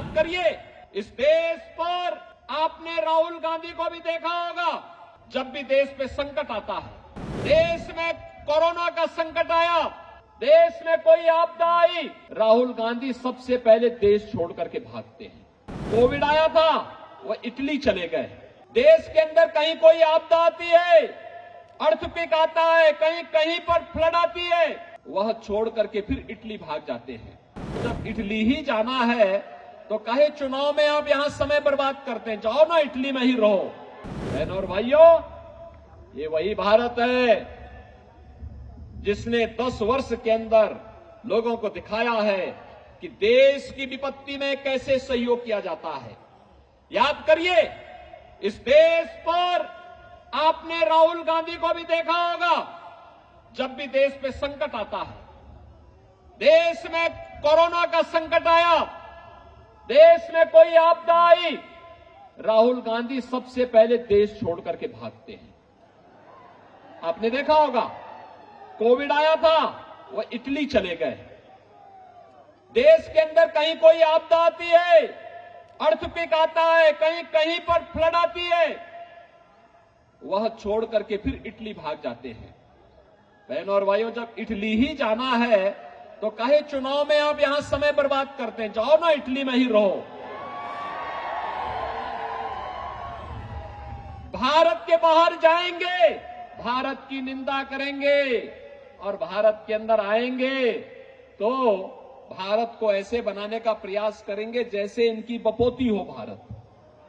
याद करिए, इस देश पर आपने राहुल गांधी को भी देखा होगा। जब भी देश पे संकट आता है, देश में कोरोना का संकट आया, देश में कोई आपदा आई, राहुल गांधी सबसे पहले देश छोड़ करके भागते हैं। कोविड आया था, वो इटली चले गए। देश के अंदर कहीं कोई आपदा आती है, अर्थक्वेक आता है, कहीं कहीं पर फ्लड आती है, वह छोड़ करके फिर इटली भाग जाते हैं। जब इटली ही जाना है तो कहे चुनाव में आप यहां समय बर्बाद करते हैं, जाओ ना इटली में ही रहो। बहनों और भाइयों, ये वही भारत है जिसने 10 वर्ष के अंदर लोगों को दिखाया है कि देश की विपत्ति में कैसे सहयोग किया जाता है। याद करिए, इस देश पर आपने राहुल गांधी को भी देखा होगा। जब भी देश पे संकट आता है, देश में कोरोना का संकट आया, देश में कोई आपदा आई, राहुल गांधी सबसे पहले देश छोड़ करके भागते हैं। आपने देखा होगा, कोविड आया था, वो इटली चले गए। देश के अंदर कहीं कोई आपदा आती है, अर्थक्वेक आता है, कहीं कहीं पर फ्लड आती है, वह छोड़ करके फिर इटली भाग जाते हैं। बहनों और भाइयों, जब इटली ही जाना है तो कहे चुनाव में आप यहां समय बर्बाद करते हैं, जाओ ना इटली में ही रहो। भारत के बाहर जाएंगे, भारत की निंदा करेंगे, और भारत के अंदर आएंगे तो भारत को ऐसे बनाने का प्रयास करेंगे जैसे इनकी बपोती हो भारत।